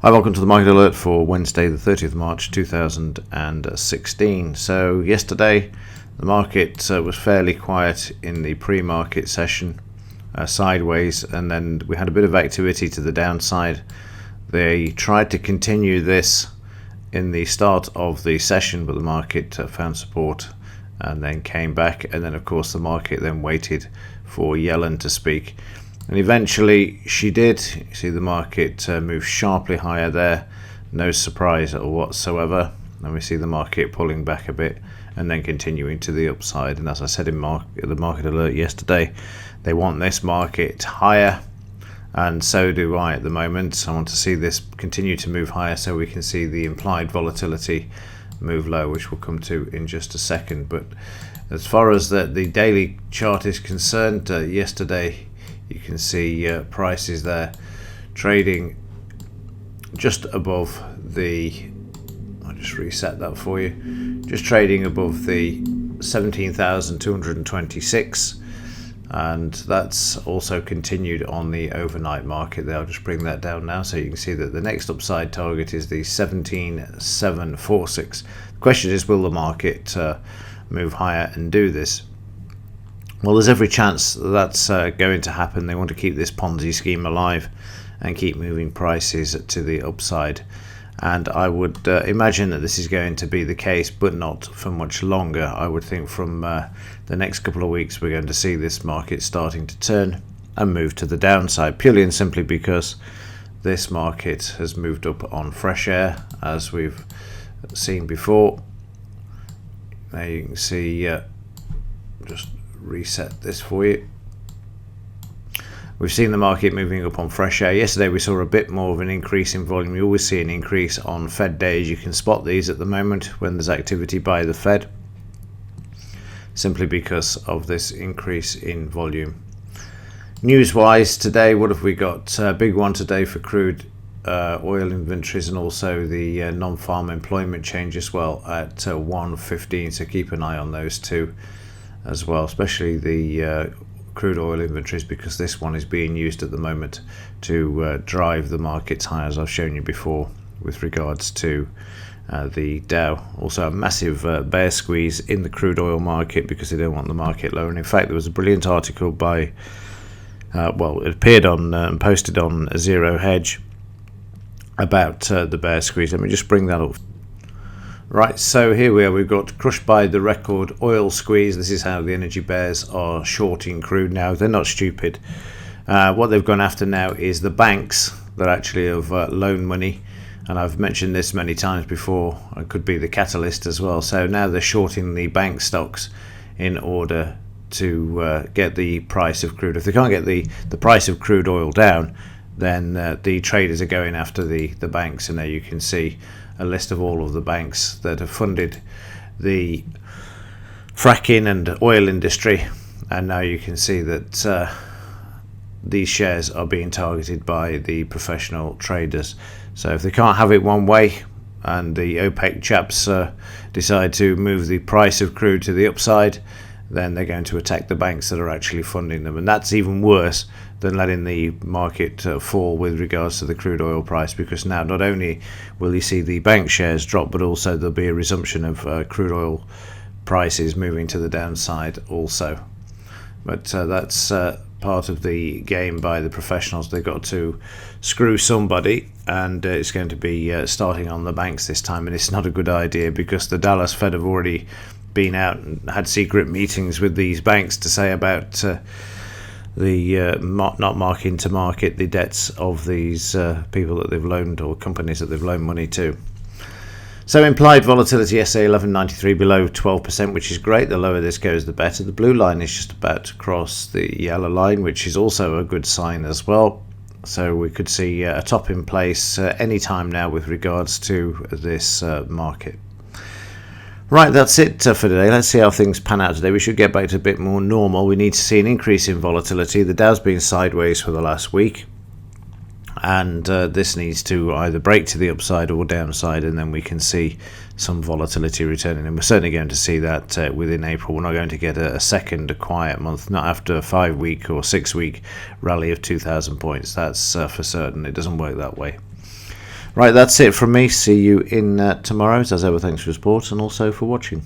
Hi, welcome to the Market Alert for Wednesday the 30th of March 2016. So yesterday the market was fairly quiet in the pre-market session, sideways, and then we had a bit of activity to the downside. They tried to continue this in the start of the session, but the market found support and then came back, and then of course the market then waited for Yellen to speak. And eventually she did. You see the market move sharply higher there, no surprise whatsoever. And we see the market pulling back a bit and then continuing to the upside. And as I said in the market alert yesterday, they want this market higher, and so do I at the moment. I want to see this continue to move higher so we can see the implied volatility move low, which we'll come to in just a second. But as far as the daily chart is concerned, yesterday you can see prices there trading just above the, I'll just reset that for you, just trading above the 17,226, and that's also continued on the overnight market there. I'll just bring that down now so you can see that the next upside target is the 17,746. The question is, will the market move higher and do this? Well, there's every chance that's going to happen. They want to keep this Ponzi scheme alive and keep moving prices to the upside. And I would imagine that this is going to be the case, but not for much longer. I would think from the next couple of weeks we're going to see this market starting to turn and move to the downside, purely and simply because this market has moved up on fresh air, as we've seen before. There you can see, just reset this for you. We've seen the market moving up on fresh air. Yesterday we saw a bit more of an increase in volume. You always see an increase on Fed days. You can spot these at the moment when there's activity by the Fed, simply because of this increase in volume. News wise today, what have we got? Big one today for crude oil inventories, and also the non-farm employment change as well at 1:15. So keep an eye on those two as well, especially the crude oil inventories, because this one is being used at the moment to drive the markets higher, as I've shown you before with regards to the Dow. Also a massive bear squeeze in the crude oil market because they don't want the market lower. And in fact, there was a brilliant article by it appeared on and posted on Zero Hedge about the bear squeeze. Let me just bring that up. Right, so here we are. We've got crushed by the record oil squeeze. This is how the energy bears are shorting crude now. They're not stupid. What they've gone after now is the banks that actually have loan money, and I've mentioned this many times before. It could be the catalyst as well. So now they're shorting the bank stocks in order to get the price of crude. If they can't get the price of crude oil down, then the traders are going after the banks. And there you can see a list of all of the banks that have funded the fracking and oil industry, and now you can see that these shares are being targeted by the professional traders. So if they can't have it one way and the OPEC chaps decide to move the price of crude to the upside, then they're going to attack the banks that are actually funding them. And that's even worse than letting the market fall with regards to the crude oil price, because now not only will you see the bank shares drop, but also there'll be a resumption of crude oil prices moving to the downside also. But that's part of the game by the professionals. They've got to screw somebody, and it's going to be starting on the banks this time. And it's not a good idea, because the Dallas Fed have already been out and had secret meetings with these banks to say about not marking to market the debts of these people that they've loaned, or companies that they've loaned money to. So implied volatility yesterday 1193, below 12%, which is great. The lower this goes, the better. The blue line is just about to cross the yellow line, which is also a good sign as well. So we could see a top in place any time now with regards to this market. Right, that's it for today. Let's see how things pan out today. We should get back to a bit more normal. We need to see an increase in volatility. The Dow's been sideways for the last week, and this needs to either break to the upside or downside, and then we can see some volatility returning. And we're certainly going to see that within April. We're not going to get a second quiet month, not after a 5-week or 6-week rally of 2,000 points. That's for certain. It doesn't work that way. Right, that's it from me. See you in tomorrow's. As ever, thanks for your support and also for watching.